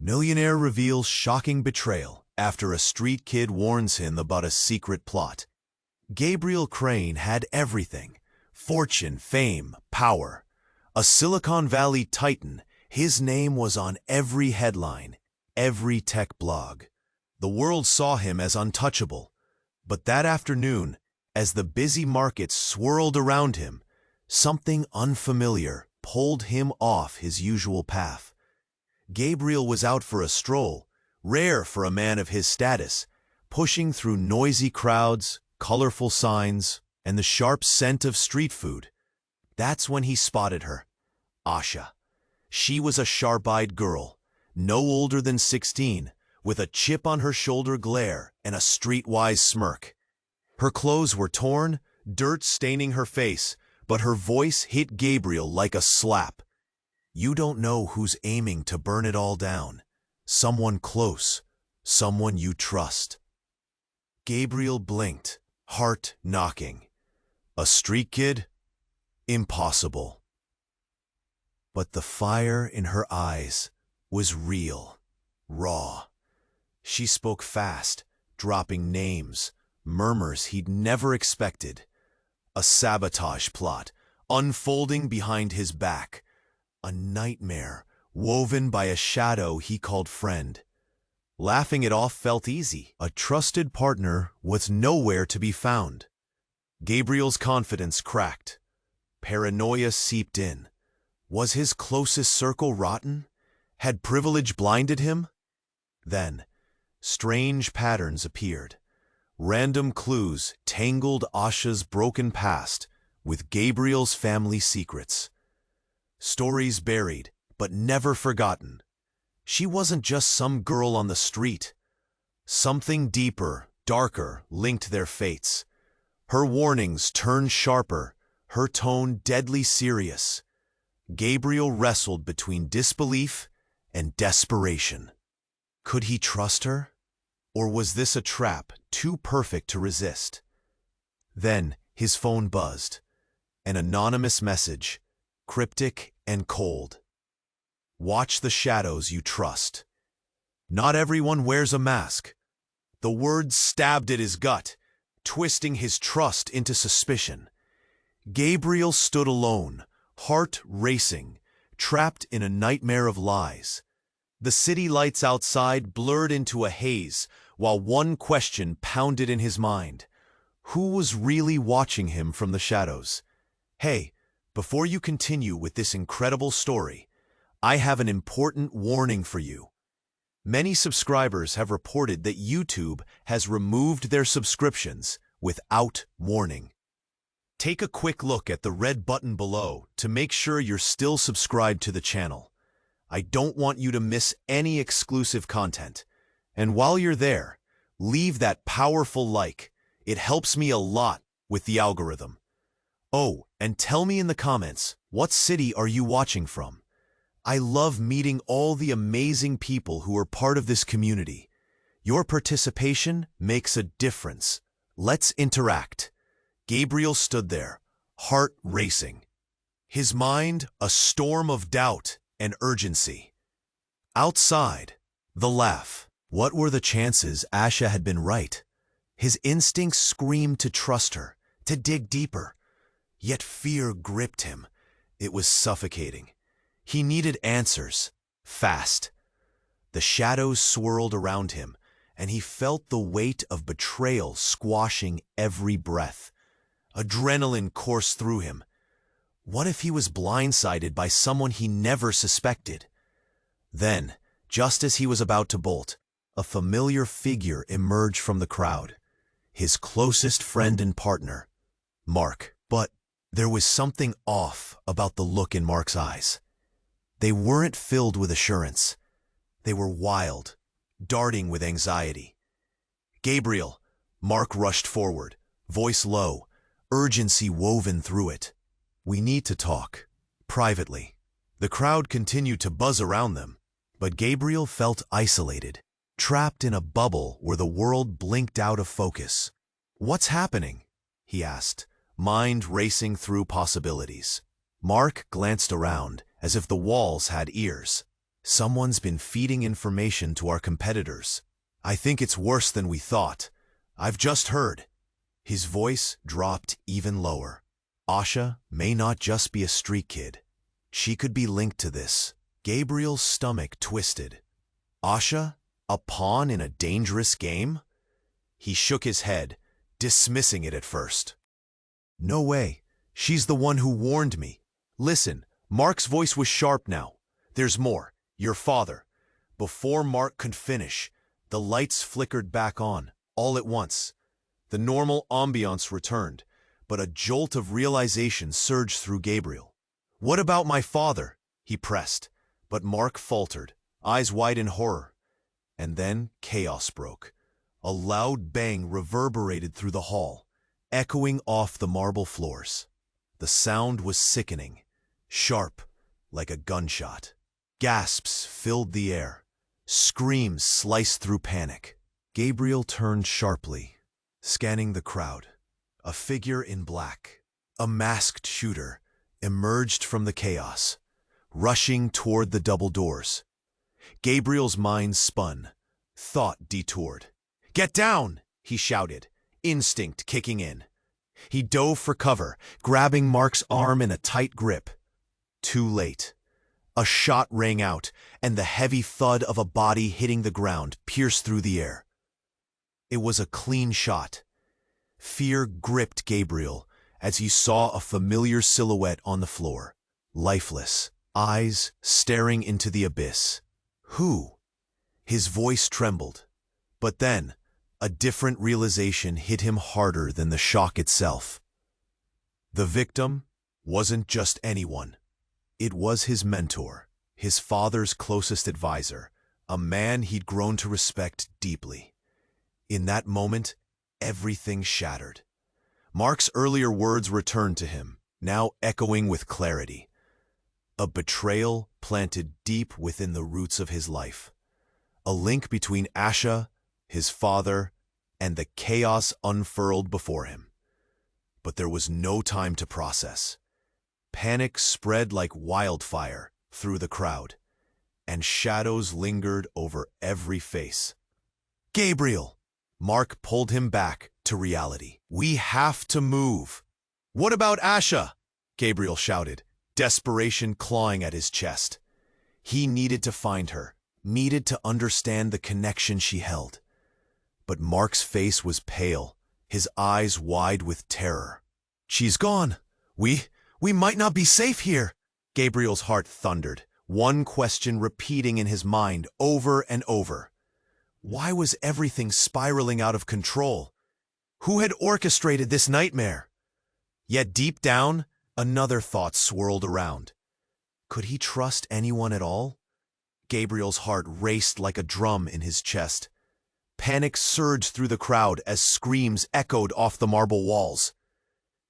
Millionaire reveals shocking betrayal after a street kid warns him about a secret plot. Gabriel Krane had everything: fortune, fame, power. A Silicon Valley titan, his name was on every headline, every tech blog. The world saw him as untouchable. But that afternoon, as the busy markets swirled around him, something unfamiliar pulled him off his usual path. Gabriel was out for a stroll, rare for a man of his status, pushing through noisy crowds, colorful signs, and the sharp scent of street food. That's when he spotted her, Asha. She was a sharp-eyed girl, no older than 16, with a chip on her shoulder glare and a streetwise smirk. Her clothes were torn, dirt staining her face, but her voice hit Gabriel like a slap. You don't know who's aiming to burn it all down. Someone close, someone you trust. Gabriel blinked, heart knocking. A street kid? Impossible. But the fire in her eyes was real, raw. She spoke fast, dropping names, murmurs he'd never expected. A sabotage plot, unfolding behind his back. A nightmare, woven by a shadow he called friend. Laughing it off felt easy. A trusted partner was nowhere to be found. Gabriel's confidence cracked. Paranoia seeped in. Was his closest circle rotten? Had privilege blinded him? Then, strange patterns appeared. Random clues tangled Asha's broken past with Gabriel's family secrets. Stories buried, but never forgotten. She wasn't just some girl on the street. Something deeper, darker, linked their fates. Her warnings turned sharper, her tone deadly serious. Gabriel wrestled between disbelief and desperation. Could he trust her? Or was this a trap too perfect to resist? Then his phone buzzed. An anonymous message, cryptic and cold. Watch the shadows you trust. Not everyone wears a mask. The words stabbed at his gut, twisting his trust into suspicion. Gabriel stood alone, heart racing, trapped in a nightmare of lies. The city lights outside blurred into a haze, while one question pounded in his mind. Who was really watching him from the shadows? Hey, before you continue with this incredible story, I have an important warning for you. Many subscribers have reported that YouTube has removed their subscriptions without warning. Take a quick look at the red button below to make sure you're still subscribed to the channel. I don't want you to miss any exclusive content. And while you're there, leave that powerful like. It helps me a lot with the algorithm. Oh, and tell me in the comments, what city are you watching from? I love meeting all the amazing people who are part of this community. Your participation makes a difference. Let's interact. Gabriel stood there, heart racing. His mind a storm of doubt and urgency. Outside, the laugh. What were the chances Asha had been right? His instincts screamed to trust her, to dig deeper. Yet fear gripped him. It was suffocating. He needed answers, fast. The shadows swirled around him, and he felt the weight of betrayal squashing every breath. Adrenaline coursed through him. What if he was blindsided by someone he never suspected? Then, just as he was about to bolt, a familiar figure emerged from the crowd. His closest friend and partner, Mark. But there was something off about the look in Mark's eyes. They weren't filled with assurance. They were wild, darting with anxiety. Gabriel, Mark rushed forward, voice low, urgency woven through it. We need to talk, privately. The crowd continued to buzz around them, but Gabriel felt isolated, trapped in a bubble where the world blinked out of focus. What's happening? He asked, mind racing through possibilities. Mark glanced around, as if the walls had ears. Someone's been feeding information to our competitors. I think it's worse than we thought. I've just heard." His voice dropped even lower. Asha may not just be a street kid. She could be linked to this. Gabriel's stomach twisted. Asha? A pawn in a dangerous game? He shook his head, dismissing it at first. "No way. She's the one who warned me. Listen," Mark's voice was sharp now. "There's more. Your father." Before Mark could finish, the lights flickered back on, all at once. The normal ambiance returned, but a jolt of realization surged through Gabriel. "What about my father?" he pressed, but Mark faltered, eyes wide in horror. And then chaos broke. A loud bang reverberated through the hall, echoing off the marble floors. The sound was sickening, sharp, like a gunshot. Gasps filled the air. Screams sliced through panic. Gabriel turned sharply, scanning the crowd. A figure in black, a masked shooter, emerged from the chaos, rushing toward the double doors. Gabriel's mind spun, thought detoured. "Get down!" he shouted, instinct kicking in. He dove for cover, grabbing Mark's arm in a tight grip. Too late. A shot rang out, and the heavy thud of a body hitting the ground pierced through the air. It was a clean shot. Fear gripped Gabriel as he saw a familiar silhouette on the floor, lifeless, eyes staring into the abyss. Who? His voice trembled. But then, a different realization hit him harder than the shock itself. The victim wasn't just anyone. It was his mentor, his father's closest advisor, a man he'd grown to respect deeply. In that moment, everything shattered. Mark's earlier words returned to him, now echoing with clarity. A betrayal planted deep within the roots of his life. A link between Asha, his father, and the chaos unfurled before him. But there was no time to process. Panic spread like wildfire through the crowd, and shadows lingered over every face. "Gabriel!" Mark pulled him back to reality. "We have to move." "What about Asha?" Gabriel shouted, desperation clawing at his chest. He needed to find her, needed to understand the connection she held. But Mark's face was pale, his eyes wide with terror. "She's gone. We might not be safe here." Gabriel's heart thundered, one question repeating in his mind over and over. Why was everything spiraling out of control? Who had orchestrated this nightmare? Yet deep down, another thought swirled around. Could he trust anyone at all? Gabriel's heart raced like a drum in his chest. Panic surged through the crowd as screams echoed off the marble walls.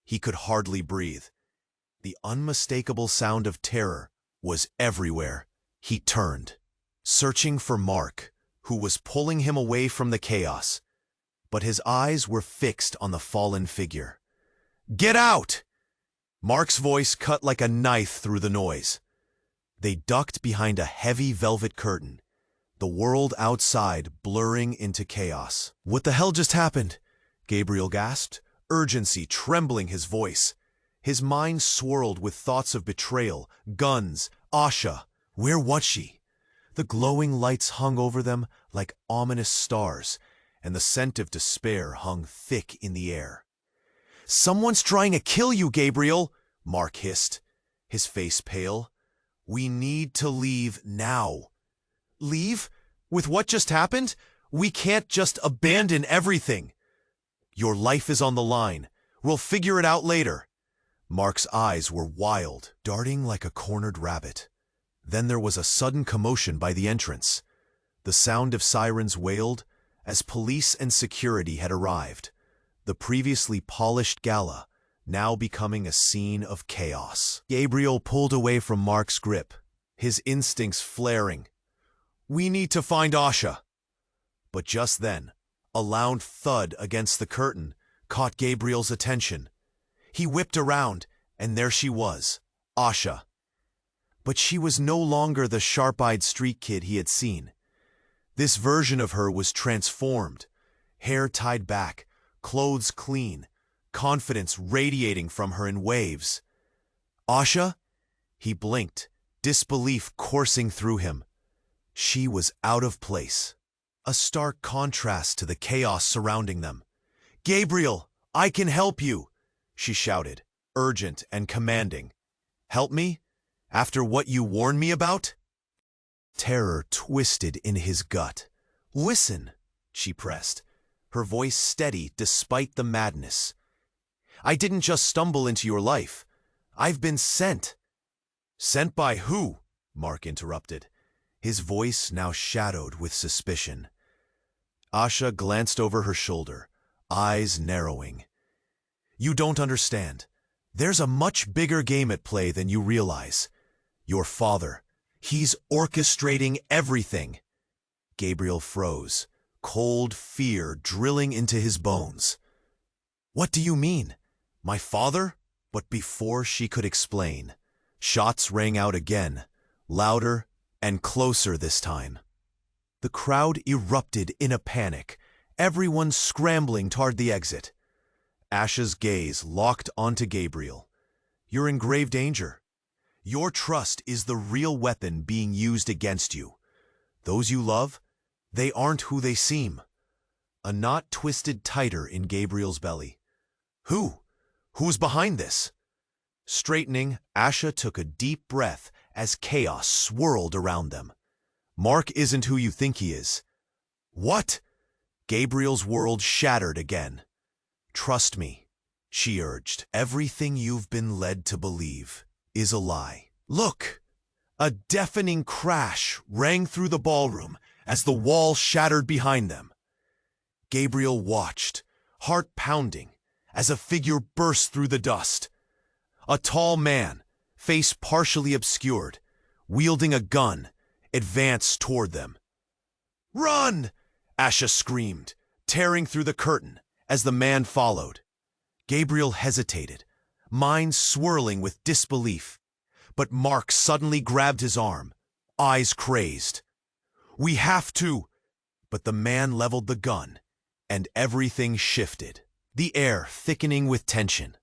He could hardly breathe. The unmistakable sound of terror was everywhere. He turned, searching for Mark, who was pulling him away from the chaos. But his eyes were fixed on the fallen figure. "Get out!" Mark's voice cut like a knife through the noise. They ducked behind a heavy velvet curtain, the world outside blurring into chaos. "What the hell just happened?" Gabriel gasped, urgency trembling his voice. His mind swirled with thoughts of betrayal, guns, Asha. Where was she? The glowing lights hung over them like ominous stars, and the scent of despair hung thick in the air. "Someone's trying to kill you, Gabriel," Mark hissed, his face pale. "We need to leave now." "Leave? With what just happened? We can't just abandon everything." "Your life is on the line. We'll figure it out later." Mark's eyes were wild, darting like a cornered rabbit. Then there was a sudden commotion by the entrance. The sound of sirens wailed as police and security had arrived. The previously polished gala, now becoming a scene of chaos. Gabriel pulled away from Mark's grip, his instincts flaring. "We need to find Asha." But just then, a loud thud against the curtain caught Gabriel's attention. He whipped around, and there she was, Asha. But she was no longer the sharp-eyed street kid he had seen. This version of her was transformed, hair tied back, clothes clean, confidence radiating from her in waves. Asha? He blinked, disbelief coursing through him. She was out of place, a stark contrast to the chaos surrounding them. "Gabriel, I can help you," she shouted, urgent and commanding. "Help me? After what you warned me about?" Terror twisted in his gut. "Listen," she pressed, her voice steady despite the madness. "I didn't just stumble into your life. I've been sent." "Sent by who?" Mark interrupted, his voice now shadowed with suspicion. Asha glanced over her shoulder, eyes narrowing. "You don't understand. There's a much bigger game at play than you realize. Your father, he's orchestrating everything." Gabriel froze, cold fear drilling into his bones. "What do you mean? My father?" But before she could explain, shots rang out again, louder and closer this time. The crowd erupted in a panic, everyone scrambling toward the exit. Asha's gaze locked onto Gabriel. "You're in grave danger. Your trust is the real weapon being used against you. Those you love, they aren't who they seem." A knot twisted tighter in Gabriel's belly. Who's behind this?" Straightening, Asha took a deep breath as chaos swirled around them. "Mark isn't who you think he is." "What?" Gabriel's world shattered again. "Trust me," she urged. "Everything you've been led to believe is a lie." Look! A deafening crash rang through the ballroom as the wall shattered behind them. Gabriel watched, heart pounding, as a figure burst through the dust. A tall man, face partially obscured, wielding a gun, advanced toward them. "Run!" Asha screamed, tearing through the curtain as the man followed. Gabriel hesitated, mind swirling with disbelief, but Mark suddenly grabbed his arm, eyes crazed. "We have to!" But the man leveled the gun, and everything shifted, the air thickening with tension.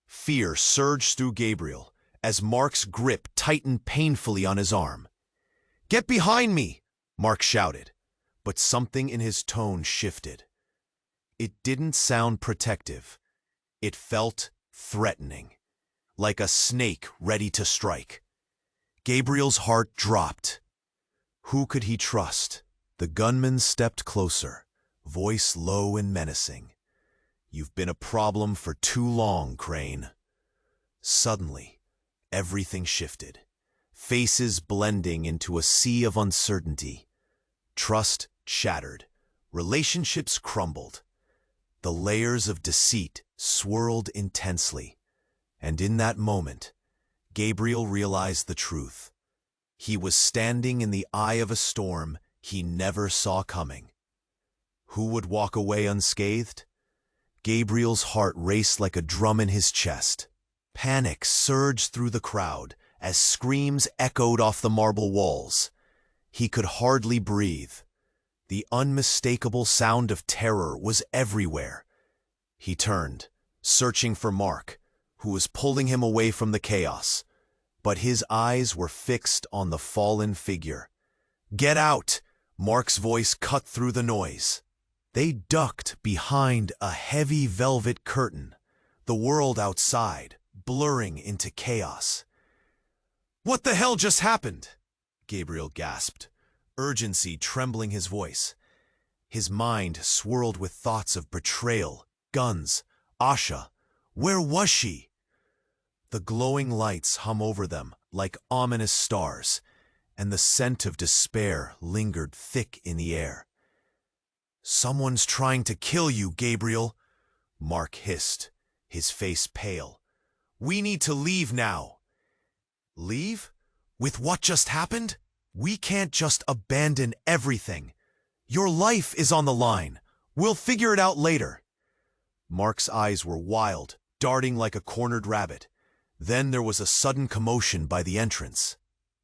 Fear surged through Gabriel as Mark's grip tightened painfully on his arm. "Get behind me!" Mark shouted, but something in his tone shifted. It didn't sound protective. It felt threatening, like a snake ready to strike. Gabriel's heart dropped. Who could he trust? The gunman stepped closer, voice low and menacing. "You've been a problem for too long, Krane." Suddenly, everything shifted, faces blending into a sea of uncertainty. Trust shattered, relationships crumbled. The layers of deceit swirled intensely, and in that moment, Gabriel realized the truth. He was standing in the eye of a storm he never saw coming. Who would walk away unscathed? Gabriel's heart raced like a drum in his chest. Panic surged through the crowd as screams echoed off the marble walls. He could hardly breathe. The unmistakable sound of terror was everywhere. He turned, searching for Mark, who was pulling him away from the chaos. But his eyes were fixed on the fallen figure. "Get out!" Mark's voice cut through the noise. They ducked behind a heavy velvet curtain, the world outside blurring into chaos. "What the hell just happened?" Gabriel gasped, urgency trembling his voice. His mind swirled with thoughts of betrayal, guns, Asha. Where was she? The glowing lights hum over them like ominous stars, and the scent of despair lingered thick in the air. "Someone's trying to kill you, Gabriel," Mark hissed, his face pale. "We need to leave now." "Leave? With what just happened? We can't just abandon everything. Your life is on the line. We'll figure it out later." Mark's eyes were wild, darting like a cornered rabbit. Then there was a sudden commotion by the entrance.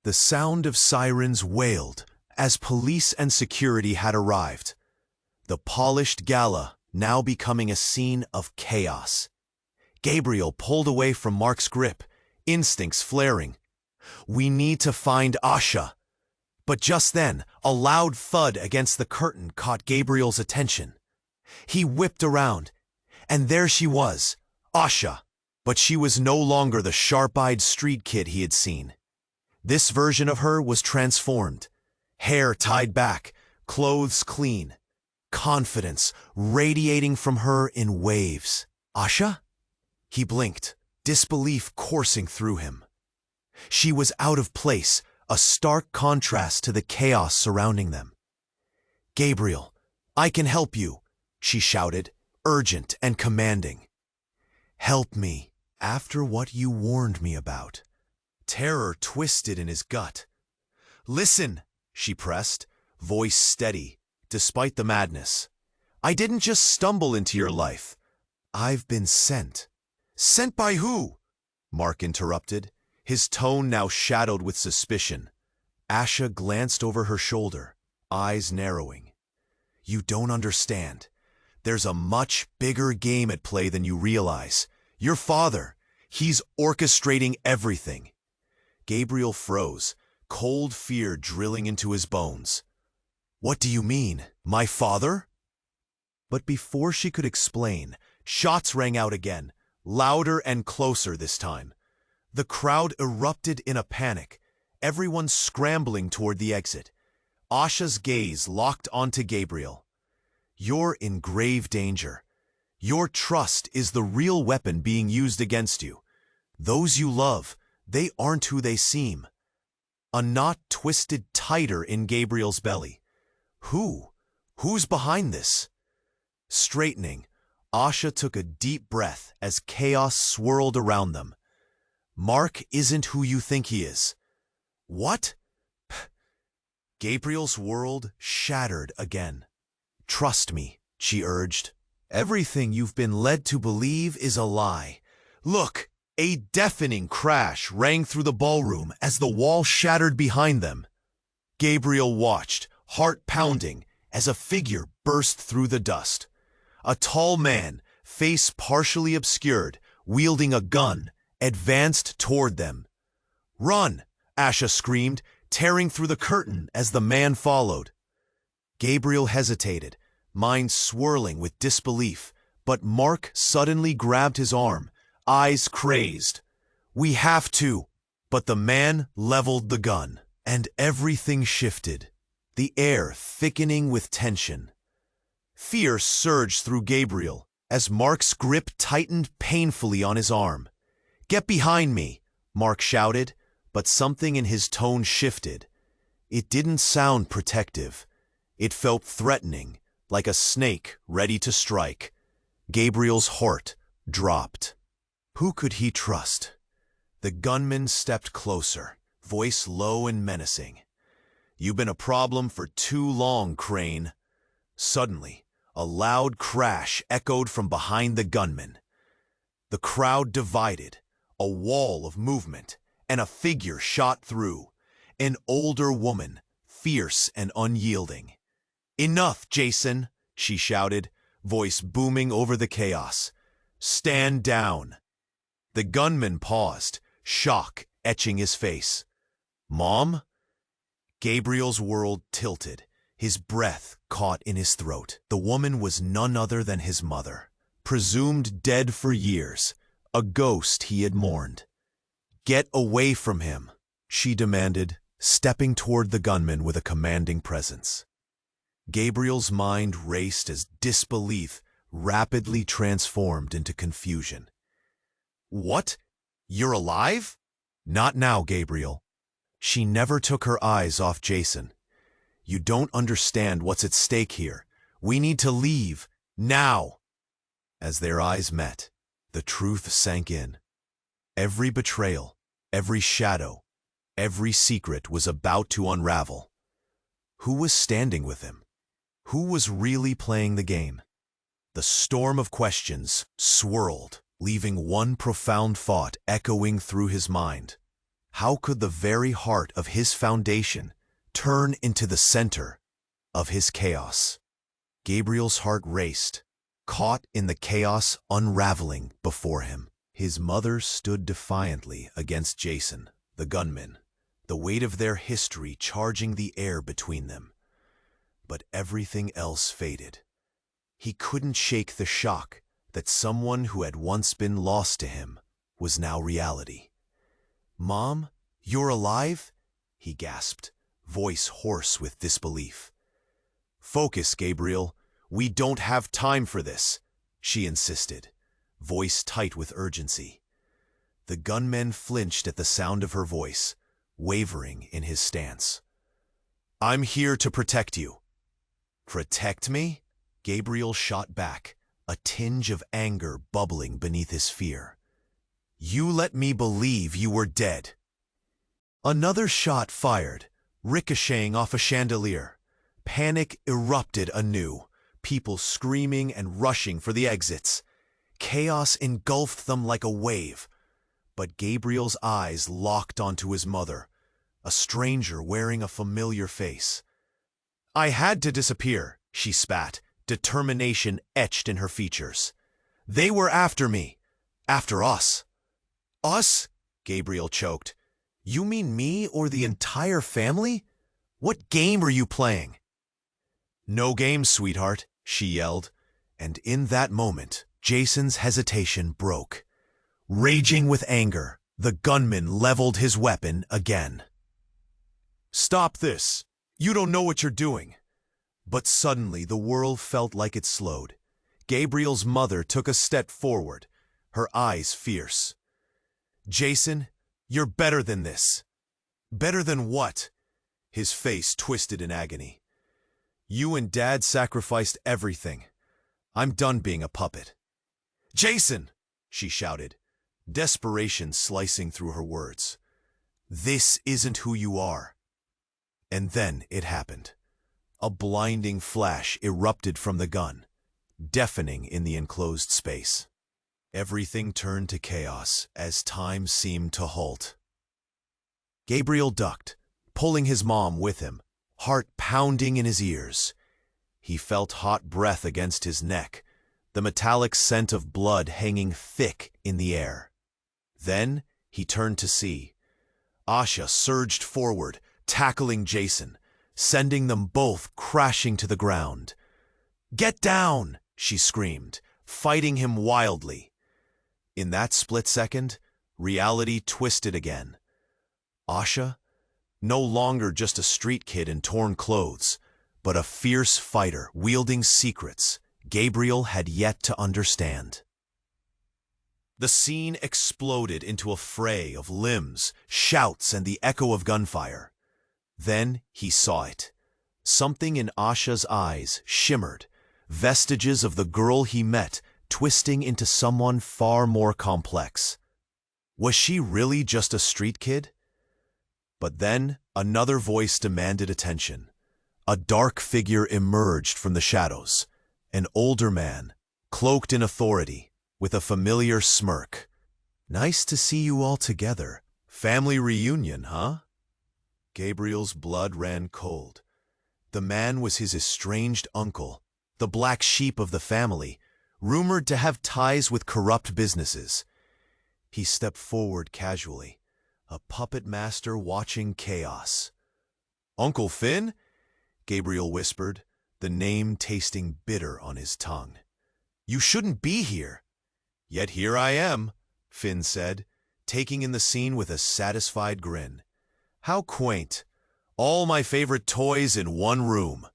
The sound of sirens wailed as police and security had arrived. The polished gala now becoming a scene of chaos. Gabriel pulled away from Mark's grip, instincts flaring. "We need to find Asha." But just then, a loud thud against the curtain caught Gabriel's attention. He whipped around, and there she was, Asha. But she was no longer the sharp-eyed street kid he had seen. This version of her was transformed. Hair tied back, clothes clean, confidence radiating from her in waves. "Asha?" He blinked, disbelief coursing through him. She was out of place, a stark contrast to the chaos surrounding them. "Gabriel, I can help you," she shouted, urgent and commanding. "Help me after what you warned me about." Terror twisted in his gut. "Listen," she pressed, voice steady, despite the madness. "I didn't just stumble into your life. I've been sent." "Sent by who?" Mark interrupted, his tone now shadowed with suspicion. Asha glanced over her shoulder, eyes narrowing. "You don't understand. There's a much bigger game at play than you realize. Your father, he's orchestrating everything." Gabriel froze, cold fear drilling into his bones. "What do you mean, my father?" But before she could explain, shots rang out again, louder and closer this time. The crowd erupted in a panic, everyone scrambling toward the exit. Asha's gaze locked onto Gabriel. "You're in grave danger. Your trust is the real weapon being used against you. Those you love, they aren't who they seem." A knot twisted tighter in Gabriel's belly. Who's behind this? Straightening, Asha took a deep breath as chaos swirled around them. "Mark isn't who you think he is." "What?" Gabriel's world shattered again. "Trust me," she urged. "Everything you've been led to believe is a lie. Look!" A deafening crash rang through the ballroom as the wall shattered behind them. Gabriel watched, heart pounding, as a figure burst through the dust. A tall man, face partially obscured, wielding a gun, advanced toward them. "Run!" Asha screamed, tearing through the curtain as the man followed. Gabriel hesitated, mind swirling with disbelief, but Mark suddenly grabbed his arm, eyes crazed. "We have to." But the man leveled the gun, and everything shifted, the air thickening with tension. Fear surged through Gabriel as Mark's grip tightened painfully on his arm. "Get behind me," Mark shouted, but something in his tone shifted. It didn't sound protective. It felt threatening, like a snake ready to strike. Gabriel's heart dropped. Who could he trust? The gunman stepped closer, voice low and menacing. "You've been a problem for too long, Krane." Suddenly, a loud crash echoed from behind the gunman. The crowd divided, a wall of movement, and a figure shot through. An older woman, fierce and unyielding. "Enough, Jason," she shouted, voice booming over the chaos. "Stand down." The gunman paused, shock etching his face. "Mom?" Gabriel's world tilted, his breath caught in his throat. The woman was none other than his mother, presumed dead for years, a ghost he had mourned. "Get away from him," she demanded, stepping toward the gunman with a commanding presence. Gabriel's mind raced as disbelief rapidly transformed into confusion. "What? You're alive?" "Not now, Gabriel." She never took her eyes off Jason. "You don't understand what's at stake here. We need to leave, now." As their eyes met, the truth sank in. Every betrayal, every shadow, every secret was about to unravel. Who was standing with him? Who was really playing the game? The storm of questions swirled, leaving one profound thought echoing through his mind. How could the very heart of his foundation turn into the center of his chaos? Gabriel's heart raced, caught in the chaos unraveling before him. His mother stood defiantly against Jason, the gunman, the weight of their history charging the air between them. But everything else faded. He couldn't shake the shock that someone who had once been lost to him was now reality. "Mom, you're alive?" he gasped, voice hoarse with disbelief. "Focus, Gabriel. We don't have time for this," she insisted, voice tight with urgency. The gunman flinched at the sound of her voice, wavering in his stance. "I'm here to protect you." "Protect me?" Gabriel shot back, a tinge of anger bubbling beneath his fear. "You let me believe you were dead." Another shot fired, ricocheting off a chandelier. Panic erupted anew, people screaming and rushing for the exits. Chaos engulfed them like a wave. But Gabriel's eyes locked onto his mother, a stranger wearing a familiar face. "I had to disappear," she spat, determination etched in her features. "They were after me. After us." "Us?" Gabriel choked. "You mean me or the entire family? What game are you playing?" "No game, sweetheart," she yelled, and in that moment, Jason's hesitation broke. Raging with anger, the gunman leveled his weapon again. "Stop this! You don't know what you're doing!" But suddenly the world felt like it slowed. Gabriel's mother took a step forward, her eyes fierce. "Jason, you're better than this." "Better than what?" His face twisted in agony. "You and Dad sacrificed everything. I'm done being a puppet." "Jason!" she shouted, desperation slicing through her words. "This isn't who you are." And then it happened. A blinding flash erupted from the gun, deafening in the enclosed space. Everything turned to chaos as time seemed to halt. Gabriel ducked, pulling his mom with him, heart pounding in his ears. He felt hot breath against his neck, the metallic scent of blood hanging thick in the air. Then he turned to see. Asha surged forward, tackling Jason, sending them both crashing to the ground. "Get down!" she screamed, fighting him wildly. In that split second, reality twisted again. Asha, no longer just a street kid in torn clothes, but a fierce fighter wielding secrets Gabriel had yet to understand. The scene exploded into a fray of limbs, shouts, and the echo of gunfire. Then he saw it. Something in Asha's eyes shimmered, vestiges of the girl he met twisting into someone far more complex. Was she really just a street kid? But then another voice demanded attention. A dark figure emerged from the shadows, an older man, cloaked in authority, with a familiar smirk. "Nice to see you all together. Family reunion, huh?" Gabriel's blood ran cold. The man was his estranged uncle, the black sheep of the family, rumored to have ties with corrupt businesses. He stepped forward casually, a puppet master watching chaos. "Uncle Finn?" Gabriel whispered, the name tasting bitter on his tongue. "You shouldn't be here." "Yet here I am," Finn said, taking in the scene with a satisfied grin. "How quaint. All my favorite toys in one room."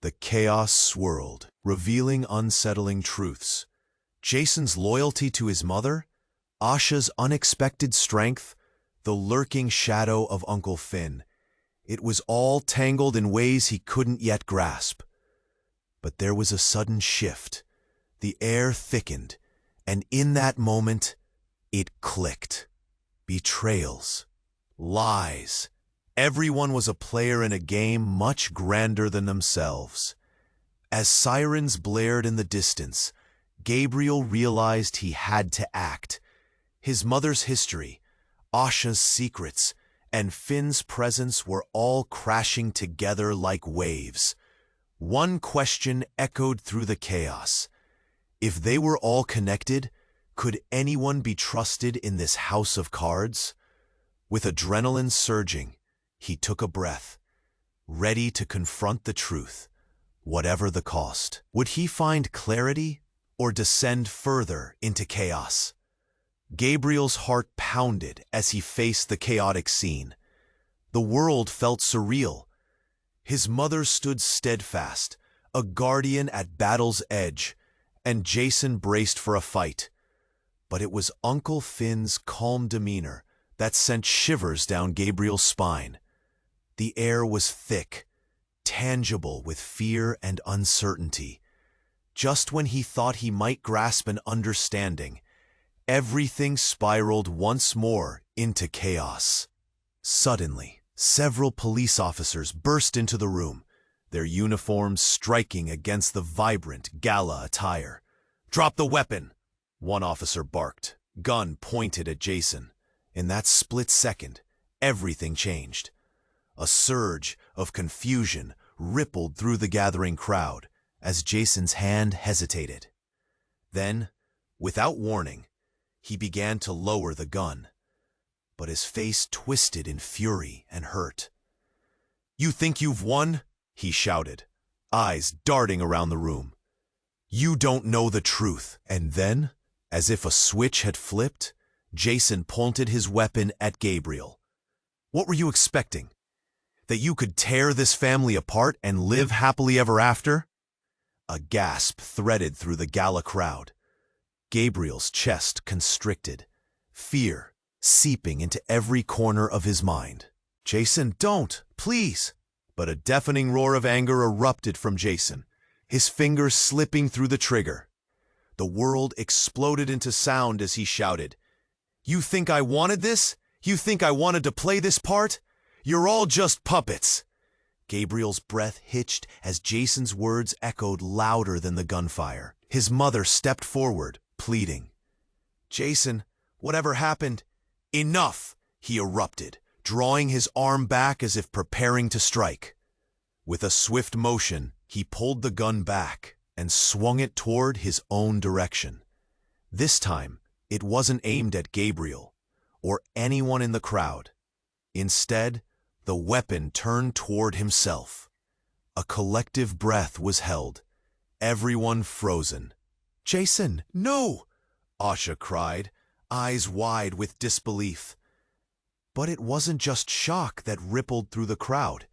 The chaos swirled, revealing unsettling truths. Jason's loyalty to his mother, Asha's unexpected strength, the lurking shadow of Uncle Finn. It was all tangled in ways he couldn't yet grasp. But there was a sudden shift. The air thickened, and in that moment, it clicked. Betrayals. Lies. Everyone was a player in a game much grander than themselves. As sirens blared in the distance, Gabriel realized he had to act. His mother's history, Asha's secrets, and Finn's presence were all crashing together like waves. One question echoed through the chaos. If they were all connected, could anyone be trusted in this house of cards? With adrenaline surging, he took a breath, ready to confront the truth, whatever the cost. Would he find clarity or descend further into chaos? Gabriel's heart pounded as he faced the chaotic scene. The world felt surreal. His mother stood steadfast, a guardian at battle's edge, and Jason braced for a fight. But it was Uncle Finn's calm demeanor that sent shivers down Gabriel's spine. The air was thick, tangible with fear and uncertainty. Just when he thought he might grasp an understanding, everything spiraled once more into chaos. Suddenly, several police officers burst into the room, their uniforms striking against the vibrant gala attire. "Drop the weapon!" one officer barked, gun pointed at Jason. In that split second, everything changed. A surge of confusion rippled through the gathering crowd as Jason's hand hesitated. Then, without warning, he began to lower the gun, but his face twisted in fury and hurt. "You think you've won?" he shouted, eyes darting around the room. "You don't know the truth." And then, as if a switch had flipped, Jason pointed his weapon at Gabriel. "What were you expecting? That you could tear this family apart and live happily ever after?" A gasp threaded through the gala crowd. Gabriel's chest constricted, fear seeping into every corner of his mind. "Jason, don't, please!" But a deafening roar of anger erupted from Jason, his fingers slipping through the trigger. The world exploded into sound as he shouted, "You think I wanted this? You think I wanted to play this part? You're all just puppets!" Gabriel's breath hitched as Jason's words echoed louder than the gunfire. His mother stepped forward, pleading. "Jason, whatever happened?" "Enough!" he erupted, drawing his arm back as if preparing to strike. With a swift motion, he pulled the gun back and swung it toward his own direction. This time, it wasn't aimed at Gabriel or anyone in the crowd. Instead, the weapon turned toward himself. A collective breath was held, everyone frozen. "Jason, no!" Asha cried, eyes wide with disbelief. But it wasn't just shock that rippled through the crowd.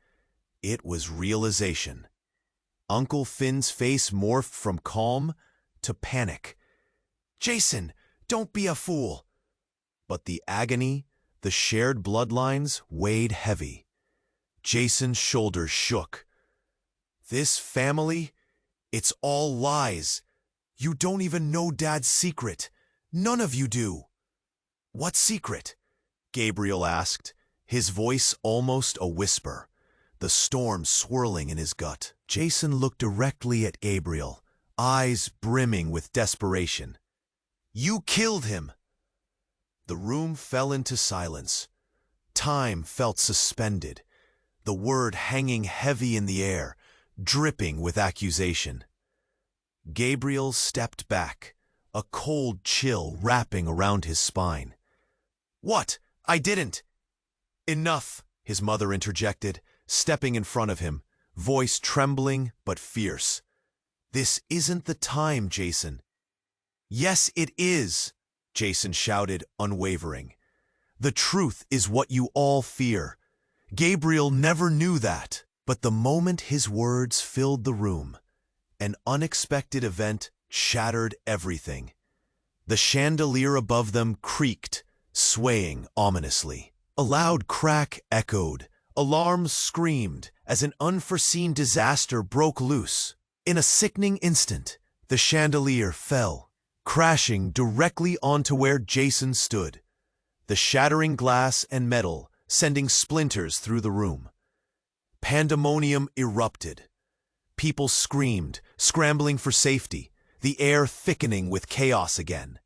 It was realization. Uncle Finn's face morphed from calm to panic. "Jason, don't be a fool!" But the agony, the shared bloodlines, weighed heavy. Jason's shoulders shook. "This family, it's all lies. You don't even know Dad's secret. None of you do." "What secret?" Gabriel asked, his voice almost a whisper, the storm swirling in his gut. Jason looked directly at Gabriel, eyes brimming with desperation. "You killed him!" The room fell into silence. Time felt suspended, the word hanging heavy in the air, dripping with accusation. Gabriel stepped back, a cold chill wrapping around his spine. "What? I didn't!" "Enough!" his mother interjected, stepping in front of him, voice trembling but fierce. "This isn't the time, Jason." "Yes, it is!" Jason shouted, unwavering. "The truth is what you all fear. Gabriel never knew that." But the moment his words filled the room, an unexpected event shattered everything. The chandelier above them creaked, swaying ominously. A loud crack echoed, alarms screamed as an unforeseen disaster broke loose. In a sickening instant, the chandelier fell, crashing directly onto where Jason stood, the shattering glass and metal sending splinters through the room. Pandemonium erupted. People screamed, scrambling for safety, the air thickening with chaos again.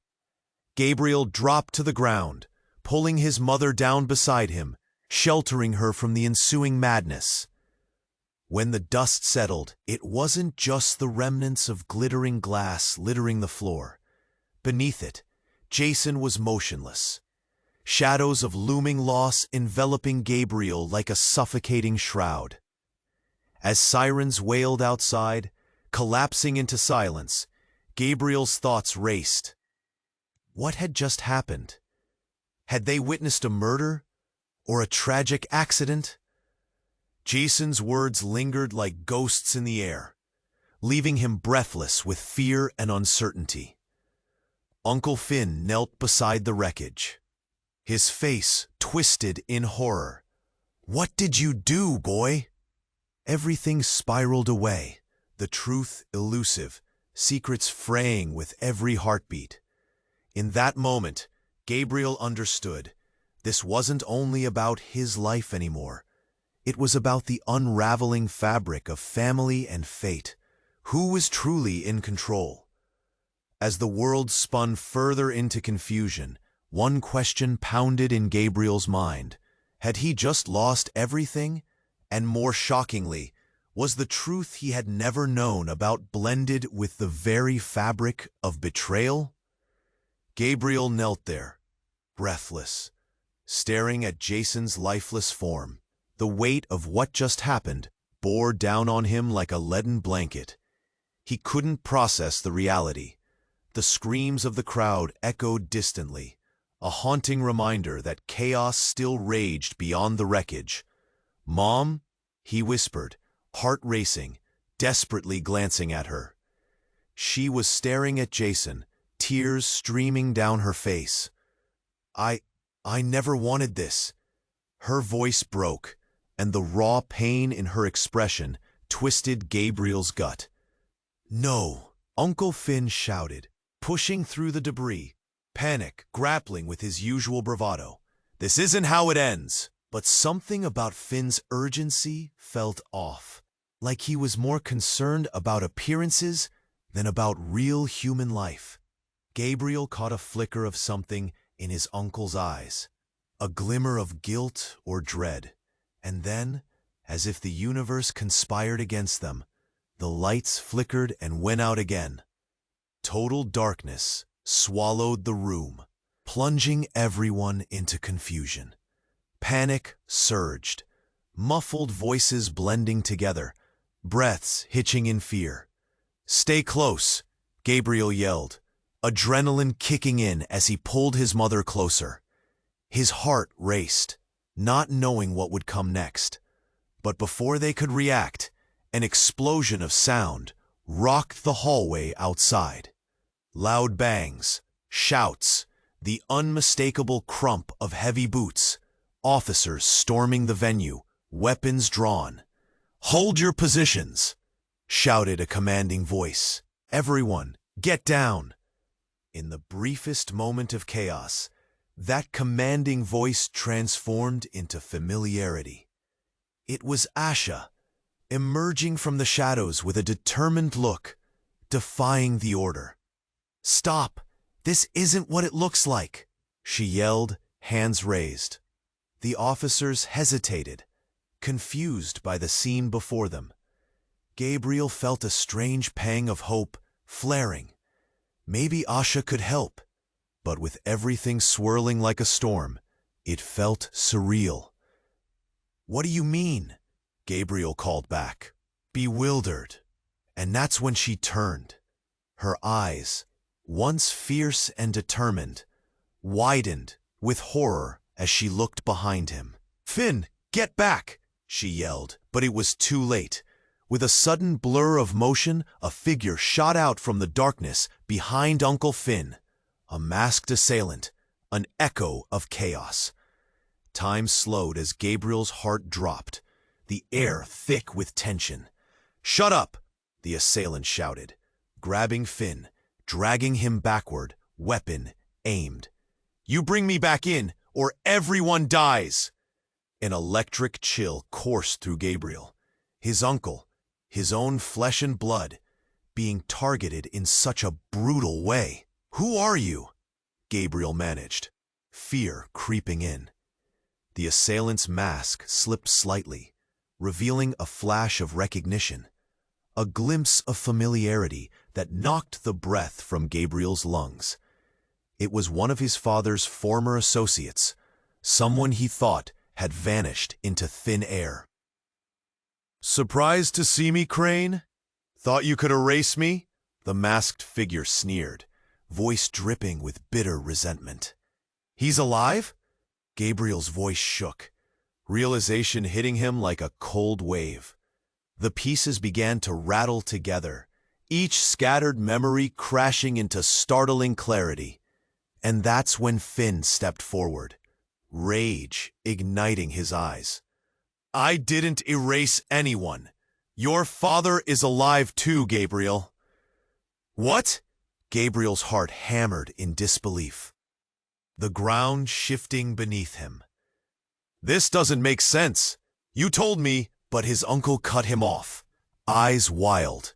Gabriel dropped to the ground, pulling his mother down beside him, sheltering her from the ensuing madness. When the dust settled, it wasn't just the remnants of glittering glass littering the floor. Beneath it, Jason was motionless. Shadows of looming loss enveloping Gabriel like a suffocating shroud. As sirens wailed outside, collapsing into silence, Gabriel's thoughts raced. What had just happened? Had they witnessed a murder or a tragic accident? Jason's words lingered like ghosts in the air, leaving him breathless with fear and uncertainty. Uncle Finn knelt beside the wreckage, his face twisted in horror. "What did you do, boy?" Everything spiraled away, the truth elusive, secrets fraying with every heartbeat. In that moment, Gabriel understood. This wasn't only about his life anymore. It was about the unraveling fabric of family and fate. Who was truly in control? As the world spun further into confusion, one question pounded in Gabriel's mind. Had he just lost everything? And more shockingly, was the truth he had never known about blended with the very fabric of betrayal? Gabriel knelt there, breathless, staring at Jason's lifeless form. The weight of what just happened bore down on him like a leaden blanket. He couldn't process the reality. The screams of the crowd echoed distantly, a haunting reminder that chaos still raged beyond the wreckage. "Mom?" he whispered, heart racing, desperately glancing at her. She was staring at Jason, tears streaming down her face. I never wanted this." Her voice broke, and the raw pain in her expression twisted Gabriel's gut. "No," Uncle Finn shouted, pushing through the debris, panic grappling with his usual bravado. "This isn't how it ends." But something about Finn's urgency felt off, like he was more concerned about appearances than about real human life. Gabriel caught a flicker of something in his uncle's eyes, a glimmer of guilt or dread, and then, as if the universe conspired against them, the lights flickered and went out again. Total darkness swallowed the room, plunging everyone into confusion. Panic surged, muffled voices blending together, breaths hitching in fear. "Stay close," Gabriel yelled, adrenaline kicking in as he pulled his mother closer. His heart raced, not knowing what would come next. But before they could react, an explosion of sound rocked the hallway outside. Loud bangs, shouts, the unmistakable crump of heavy boots. Officers storming the venue, weapons drawn. "Hold your positions," shouted a commanding voice. "Everyone, get down." In the briefest moment of chaos, that commanding voice transformed into familiarity. It was Asha, emerging from the shadows with a determined look, defying the order. "Stop! This isn't what it looks like," she yelled, hands raised. The officers hesitated, confused by the scene before them. Gabriel felt a strange pang of hope flaring. Maybe Asha could help, but with everything swirling like a storm, it felt surreal. "What do you mean?" Gabriel called back, bewildered. And that's when she turned. Her eyes, once fierce and determined, widened with horror as she looked behind him. "Finn, get back!" she yelled, but it was too late. With a sudden blur of motion, a figure shot out from the darkness behind Uncle Finn, a masked assailant, an echo of chaos. Time slowed as Gabriel's heart dropped, the air thick with tension. "Shut up!" the assailant shouted, grabbing Finn, dragging him backward, weapon aimed. "You bring me back in, or everyone dies!" An electric chill coursed through Gabriel. His uncle, his own flesh and blood, being targeted in such a brutal way. "Who are you?" Gabriel managed, fear creeping in. The assailant's mask slipped slightly, revealing a flash of recognition, a glimpse of familiarity that knocked the breath from Gabriel's lungs. It was one of his father's former associates, someone he thought had vanished into thin air. "Surprised to see me, Krane? Thought you could erase me?" The masked figure sneered, voice dripping with bitter resentment. "He's alive?" Gabriel's voice shook, realization hitting him like a cold wave. The pieces began to rattle together, each scattered memory crashing into startling clarity. And that's when Finn stepped forward, rage igniting his eyes. "I didn't erase anyone. Your father is alive too, Gabriel." "What?" Gabriel's heart hammered in disbelief, the ground shifting beneath him. "This doesn't make sense. You told me," but his uncle cut him off, eyes wild.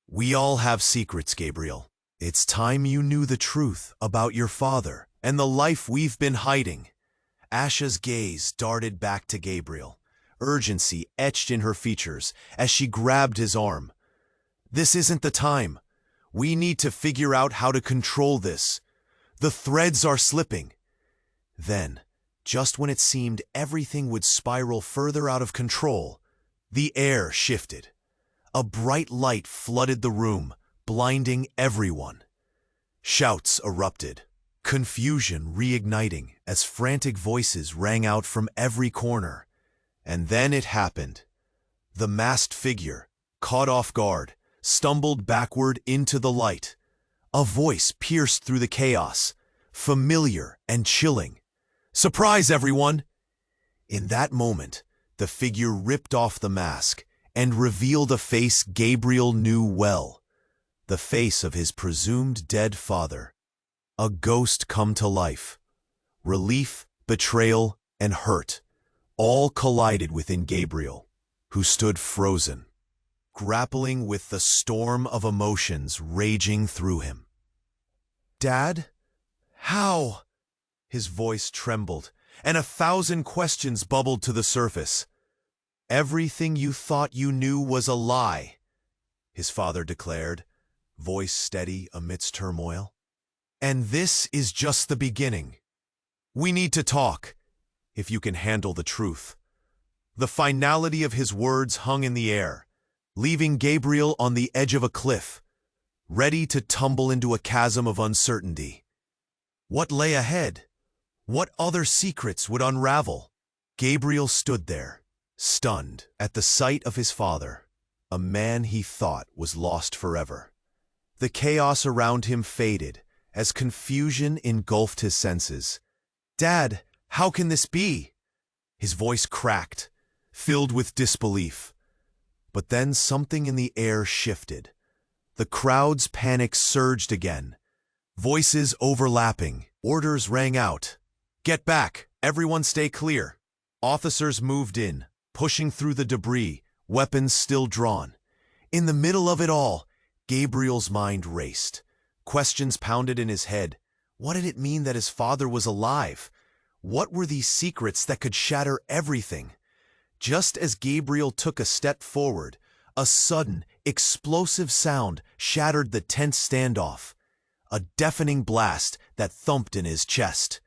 "We all have secrets, Gabriel. It's time you knew the truth about your father and the life we've been hiding." Asha's gaze darted back to Gabriel, urgency etched in her features as she grabbed his arm. "This isn't the time. We need to figure out how to control this. The threads are slipping." Then, just when it seemed everything would spiral further out of control, the air shifted. A bright light flooded the room, blinding everyone. Shouts erupted, confusion reigniting as frantic voices rang out from every corner. And then it happened. The masked figure, caught off guard, stumbled backward into the light. A voice pierced through the chaos, familiar and chilling. "Surprise, everyone!" In that moment, the figure ripped off the mask and revealed a face Gabriel knew well. The face of his presumed dead father. A ghost come to life. Relief, betrayal, and hurt all collided within Gabriel, who stood frozen, grappling with the storm of emotions raging through him. "Dad? How?" His voice trembled, and 1,000 questions bubbled to the surface. "Everything you thought you knew was a lie," his father declared, voice steady amidst turmoil. "And this is just the beginning. We need to talk, if you can handle the truth." The finality of his words hung in the air, leaving Gabriel on the edge of a cliff, ready to tumble into a chasm of uncertainty. What lay ahead? What other secrets would unravel? Gabriel stood there, stunned at the sight of his father, a man he thought was lost forever. The chaos around him faded as confusion engulfed his senses. "Dad, how can this be?" His voice cracked, filled with disbelief. But then something in the air shifted. The crowd's panic surged again. Voices overlapping, orders rang out. "Get back! Everyone stay clear!" Officers moved in, pushing through the debris, weapons still drawn. In the middle of it all, Gabriel's mind raced. Questions pounded in his head. What did it mean that his father was alive? What were these secrets that could shatter everything? Just as Gabriel took a step forward, a sudden, explosive sound shattered the tense standoff. A deafening blast that thumped in his chest.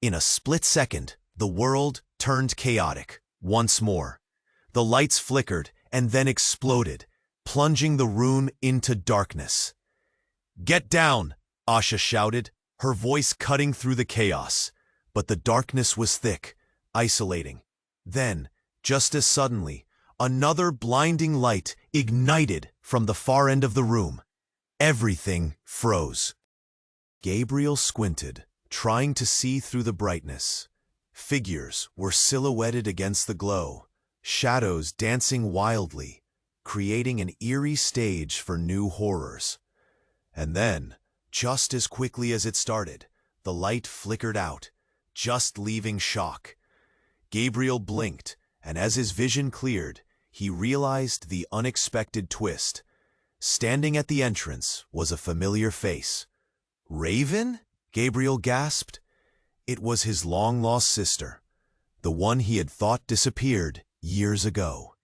In a split second, the world turned chaotic once more. The lights flickered and then exploded, plunging the room into darkness. "Get down!" Asha shouted, her voice cutting through the chaos. But the darkness was thick, isolating. Then, just as suddenly, another blinding light ignited from the far end of the room. Everything froze. Gabriel squinted, trying to see through the brightness. Figures were silhouetted against the glow, shadows dancing wildly, creating an eerie stage for new horrors. And then, just as quickly as it started, the light flickered out, just leaving shock. Gabriel blinked, and as his vision cleared, he realized the unexpected twist. Standing at the entrance was a familiar face. "Raven?" Gabriel gasped. It was his long-lost sister, the one he had thought disappeared years ago.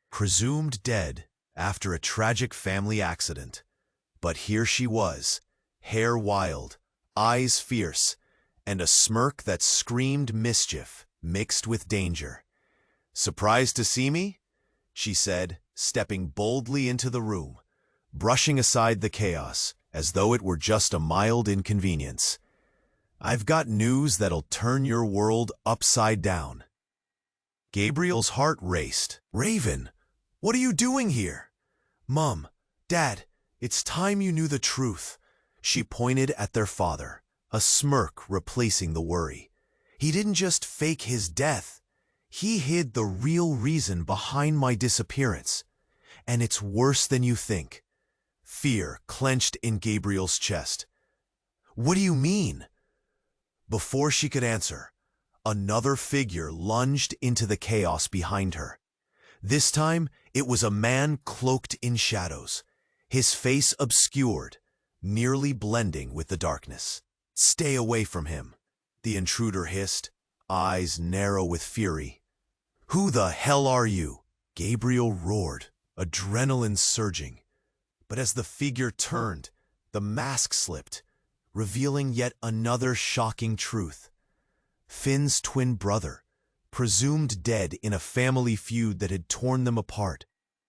Presumed dead after a tragic family accident. But here she was, hair wild, eyes fierce, and a smirk that screamed mischief mixed with danger. "Surprised to see me?" she said, stepping boldly into the room, brushing aside the chaos as though it were just a mild inconvenience. "I've got news that'll turn your world upside down." Gabriel's heart raced. "Raven, what are you doing here?" "Mom, Dad, it's time you knew the truth." She pointed at their father, a smirk replacing the worry. "He didn't just fake his death. He hid the real reason behind my disappearance. And it's worse than you think." Fear clenched in Gabriel's chest. "What do you mean?" Before she could answer, another figure lunged into the chaos behind her. This time, it was a man cloaked in shadows, his face obscured, nearly blending with the darkness. "Stay away from him," the intruder hissed, eyes narrow with fury. "Who the hell are you?" Gabriel roared, adrenaline surging. But as the figure turned, the mask slipped, revealing yet another shocking truth. Finn's twin brother, presumed dead in a family feud that had torn them apart.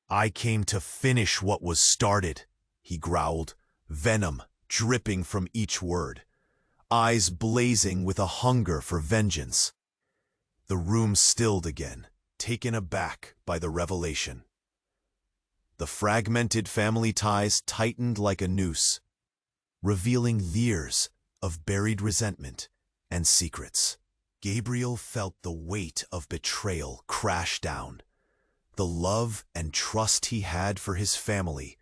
"I came to finish what was started," he growled, venom dripping from each word, eyes blazing with a hunger for vengeance. The room stilled again, taken aback by the revelation. The fragmented family ties tightened like a noose, revealing years of buried resentment and secrets. Gabriel felt the weight of betrayal crash down. The love and trust he had for his family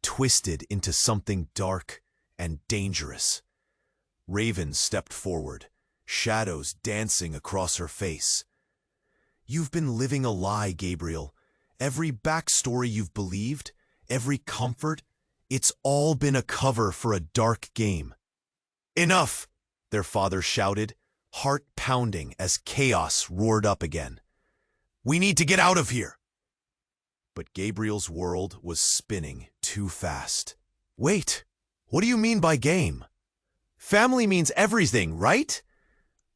twisted into something dark and dangerous. Raven stepped forward, shadows dancing across her face. "You've been living a lie, Gabriel. Every backstory you've believed, every comfort, it's all been a cover for a dark game." "Enough!" their father shouted, heart pounding as chaos roared up again. "We need to get out of here!" But Gabriel's world was spinning too fast. "Wait, what do you mean by game? Family means everything, right?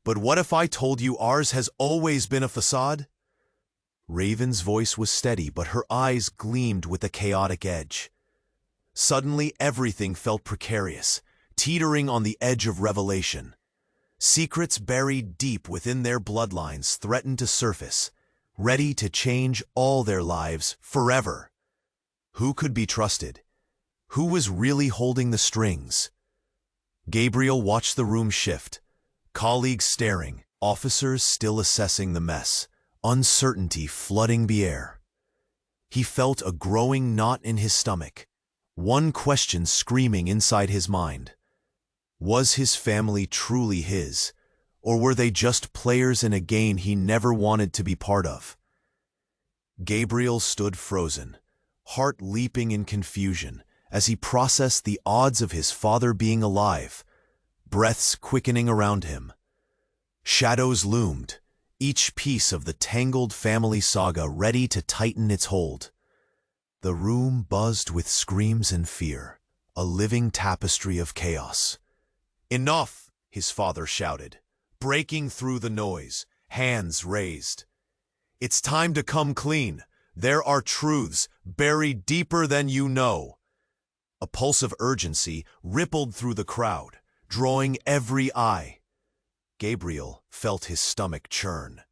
But what if I told you ours has always been a facade?" Raven's voice was steady, but her eyes gleamed with a chaotic edge. Suddenly, everything felt precarious, teetering on the edge of revelation. Secrets buried deep within their bloodlines threatened to surface, ready to change all their lives forever. Who could be trusted? Who was really holding the strings? Gabriel watched the room shift, colleagues staring, officers still assessing the mess, uncertainty flooding the air. He felt a growing knot in his stomach, one question screaming inside his mind. Was his family truly his, or were they just players in a game he never wanted to be part of? Gabriel stood frozen, heart leaping in confusion as he processed the odds of his father being alive, breaths quickening around him. Shadows loomed, each piece of the tangled family saga ready to tighten its hold. The room buzzed with screams and fear, a living tapestry of chaos. "Enough!" his father shouted, breaking through the noise, hands raised. "It's time to come clean. There are truths buried deeper than you know." A pulse of urgency rippled through the crowd, drawing every eye. Gabriel felt his stomach churn.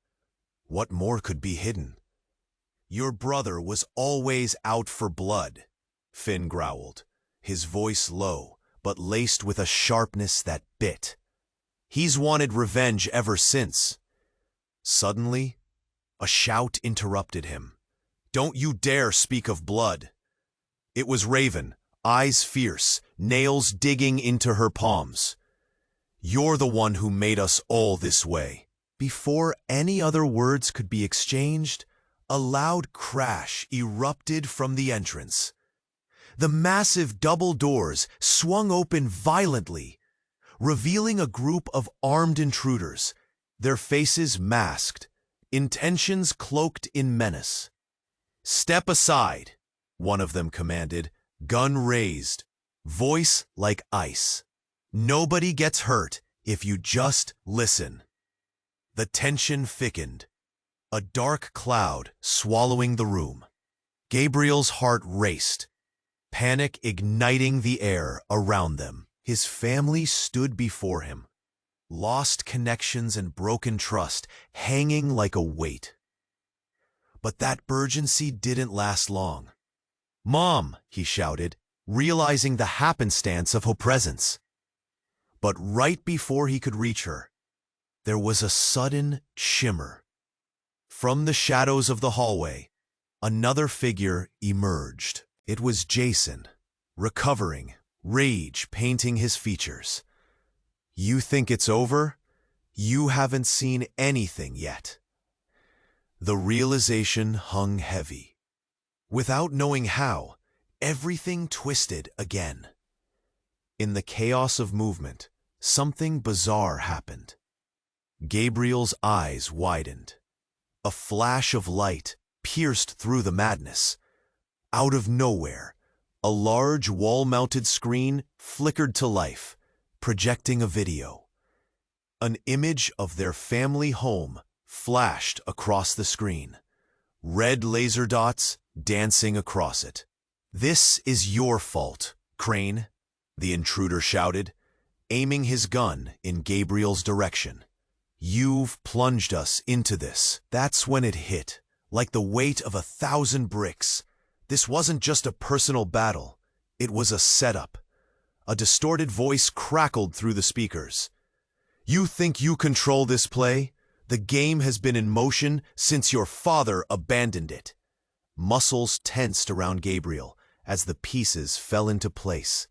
What more could be hidden? "Your brother was always out for blood," Finn growled, his voice low, but laced with a sharpness that bit. "He's wanted revenge ever since." Suddenly, a shout interrupted him. "Don't you dare speak of blood!" It was Raven, eyes fierce, nails digging into her palms. "You're the one who made us all this way." Before any other words could be exchanged, a loud crash erupted from the entrance. The massive double doors swung open violently, revealing a group of armed intruders, their faces masked, intentions cloaked in menace. "Step aside," one of them commanded, gun raised, voice like ice. "Nobody gets hurt if you just listen." The tension thickened, a dark cloud swallowing the room. Gabriel's heart raced, panic igniting the air around them. His family stood before him, lost connections and broken trust hanging like a weight. But that urgency didn't last long. "Mom," he shouted, realizing the happenstance of her presence. But right before he could reach her, there was a sudden shimmer. From the shadows of the hallway, another figure emerged. It was Jason, recovering, rage painting his features. "You think it's over? You haven't seen anything yet." The realization hung heavy. Without knowing how, everything twisted again. In the chaos of movement, something bizarre happened. Gabriel's eyes widened. A flash of light pierced through the madness. Out of nowhere, a large wall-mounted screen flickered to life, projecting a video. An image of their family home flashed across the screen, red laser dots dancing across it. "This is your fault, Krane," the intruder shouted, aiming his gun in Gabriel's direction. "You've plunged us into this." That's when it hit, like the weight of 1,000 bricks. This wasn't just a personal battle. It was a setup. A distorted voice crackled through the speakers. "You think you control this play? The game has been in motion since your father abandoned it." Muscles tensed around Gabriel as the pieces fell into place.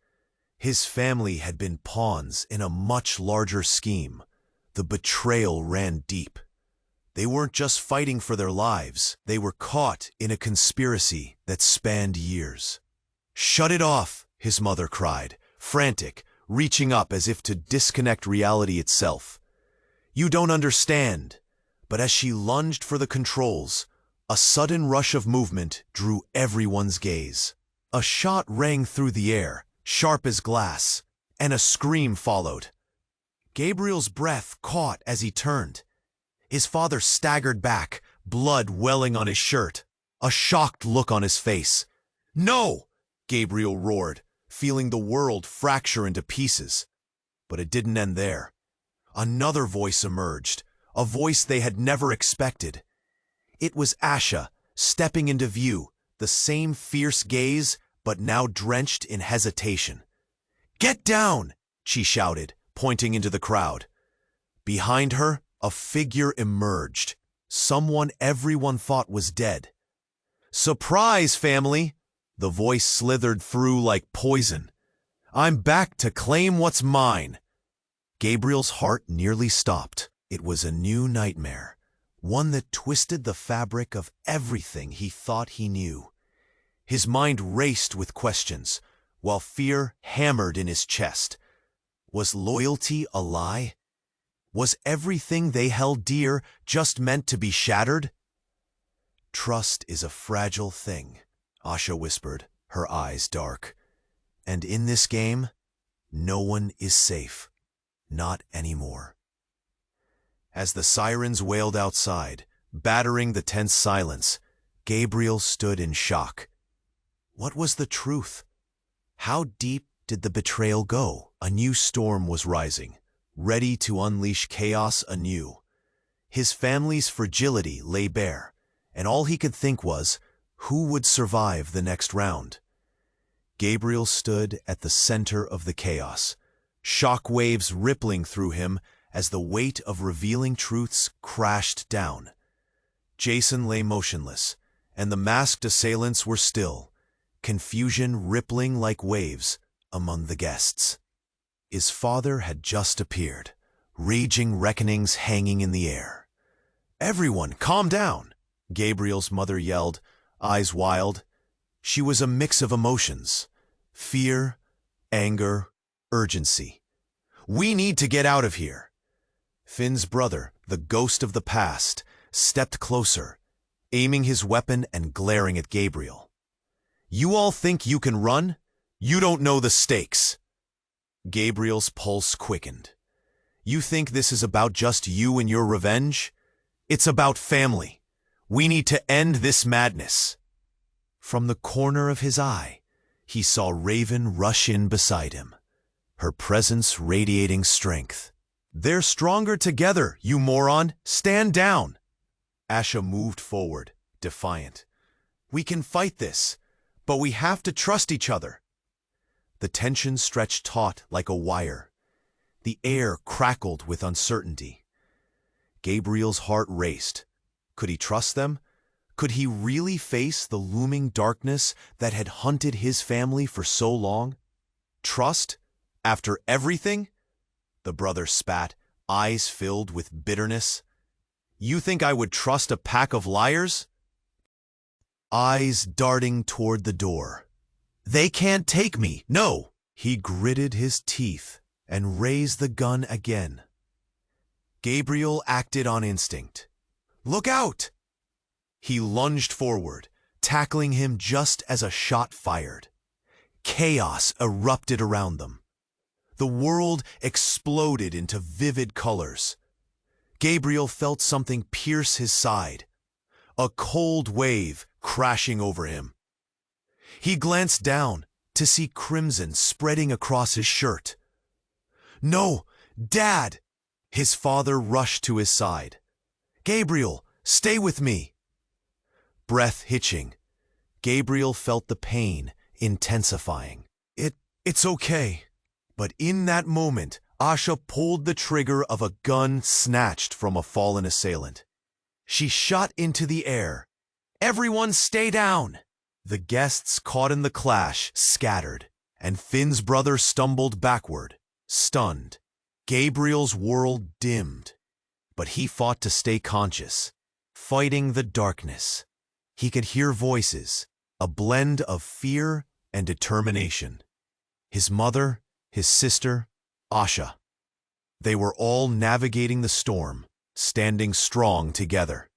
His family had been pawns in a much larger scheme. The betrayal ran deep. They weren't just fighting for their lives. They were caught in a conspiracy that spanned years. "Shut it off," his mother cried, frantic, reaching up as if to disconnect reality itself. "You don't understand." But as she lunged for the controls, a sudden rush of movement drew everyone's gaze. A shot rang through the air, sharp as glass, and a scream followed. Gabriel's breath caught as he turned. His father staggered back, blood welling on his shirt, a shocked look on his face. "No!" Gabriel roared, feeling the world fracture into pieces. But it didn't end there. Another voice emerged, a voice they had never expected. It was Asha, stepping into view, the same fierce gaze, but now drenched in hesitation. "Get down!" she shouted, pointing into the crowd. Behind her, a figure emerged, someone everyone thought was dead. "Surprise, family!" The voice slithered through like poison. "I'm back to claim what's mine." Gabriel's heart nearly stopped. It was a new nightmare, one that twisted the fabric of everything he thought he knew. His mind raced with questions, while fear hammered in his chest. Was loyalty a lie? Was everything they held dear just meant to be shattered? "Trust is a fragile thing," Asha whispered, her eyes dark. "And in this game, no one is safe. Not anymore." As the sirens wailed outside, battering the tense silence, Gabriel stood in shock. What was the truth? How deep did the betrayal go? A new storm was rising, ready to unleash chaos anew. His family's fragility lay bare, and all he could think was, who would survive the next round? Gabriel stood at the center of the chaos, shock waves rippling through him as the weight of revealing truths crashed down. Jason lay motionless, and the masked assailants were still, confusion rippling like waves among the guests. His father had just appeared, raging reckonings hanging in the air. "Everyone, calm down!" Gabriel's mother yelled, eyes wild. She was a mix of emotions, Fear, anger, urgency. We need to get out of here. Finn's brother, the ghost of the past, stepped closer, aiming his weapon and glaring at Gabriel. You all think you can run? You don't know the stakes. Gabriel's pulse quickened. You think this is about just you and your revenge? It's about family. We need to end this madness. From the corner of his eye, he saw Raven rush in beside him, her presence radiating strength. They're stronger together, you moron! Stand down! Asha moved forward, defiant. We can fight this, but we have to trust each other. The tension stretched taut like a wire. The air crackled with uncertainty. Gabriel's heart raced. Could he trust them? Could he really face the looming darkness that had hunted his family for so long? Trust? After everything? The brother spat, eyes filled with bitterness. You think I would trust a pack of liars? Eyes darting toward the door. They can't take me, no! He gritted his teeth and raised the gun again. Gabriel acted on instinct. Look out! He lunged forward, tackling him just as a shot fired. Chaos erupted around them. The world exploded into vivid colors. Gabriel felt something pierce his side, a cold wave crashing over him. He glanced down to see crimson spreading across his shirt. No, Dad! His father rushed to his side. Gabriel, stay with me! Breath hitching, Gabriel felt the pain intensifying. It's okay. But in that moment, Asha pulled the trigger of a gun snatched from a fallen assailant. She shot into the air. Everyone stay down! The guests caught in the clash scattered, and Finn's brother stumbled backward, stunned. Gabriel's world dimmed, but he fought to stay conscious, fighting the darkness. He could hear voices, a blend of fear and determination. His mother, his sister, Asha. They were all navigating the storm, standing strong together.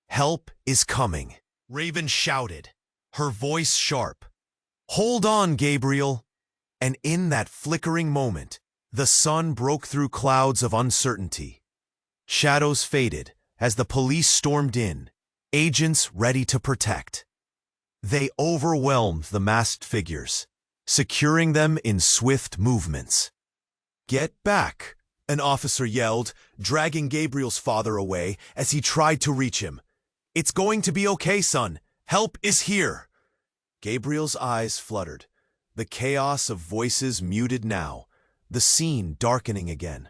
Help is coming, Raven shouted, her voice sharp. Hold on, Gabriel. And in that flickering moment, the sun broke through clouds of uncertainty. Shadows faded as the police stormed in, agents ready to protect. They overwhelmed the masked figures, securing them in swift movements. Get back, an officer yelled, dragging Gabriel's father away as he tried to reach him. It's going to be okay, son. Help is here. Gabriel's eyes fluttered, the chaos of voices muted now, the scene darkening again.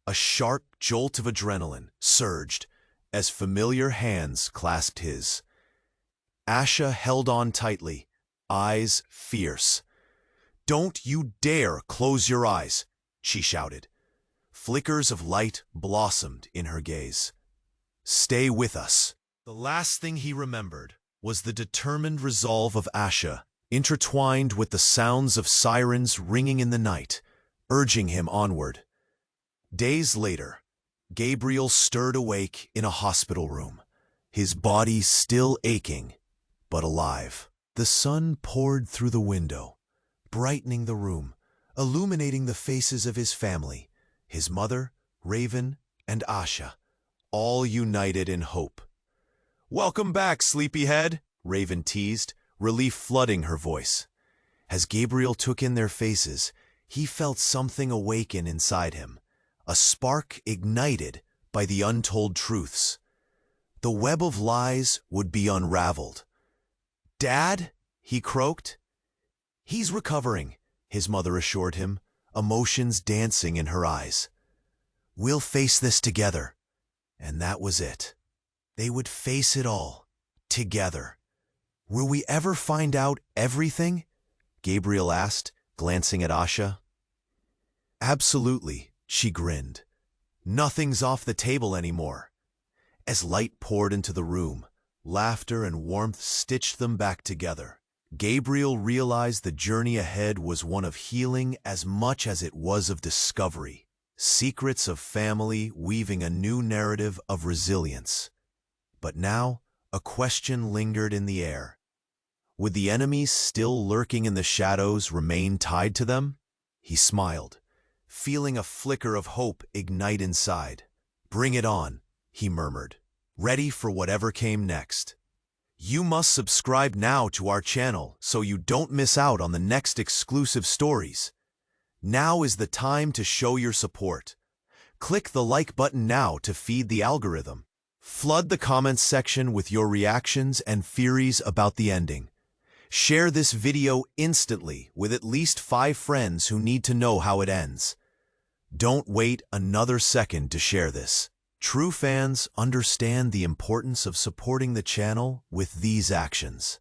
A sharp jolt of adrenaline surged as familiar hands clasped his. Asha held on tightly, eyes fierce. Don't you dare close your eyes, she shouted. Flickers of light blossomed in her gaze. Stay with us. The last thing he remembered was the determined resolve of Asha, intertwined with the sounds of sirens ringing in the night, urging him onward. Days later, Gabriel stirred awake in a hospital room, his body still aching, but alive. The sun poured through the window, brightening the room, illuminating the faces of his family, his mother, Raven, and Asha, all united in hope. Welcome back, sleepyhead, Raven teased, relief flooding her voice. As Gabriel took in their faces, he felt something awaken inside him, a spark ignited by the untold truths. The web of lies would be unraveled. Dad? He croaked. He's recovering, his mother assured him, emotions dancing in her eyes. We'll face this together. And that was it. They would face it all, together. Will we ever find out everything? Gabriel asked, glancing at Asha. Absolutely, she grinned. Nothing's off the table anymore. As light poured into the room, laughter and warmth stitched them back together. Gabriel realized the journey ahead was one of healing as much as it was of discovery. Secrets of family weaving a new narrative of resilience. But now, a question lingered in the air. Would the enemies still lurking in the shadows remain tied to them? He smiled, feeling a flicker of hope ignite inside. "Bring it on," he murmured, ready for whatever came next. You must subscribe now to our channel so you don't miss out on the next exclusive stories. Now is the time to show your support. Click the like button now to feed the algorithm. Flood the comments section with your reactions and theories about the ending. Share this video instantly with at least 5 friends who need to know how it ends. Don't wait another second to share this. True fans understand the importance of supporting the channel with these actions.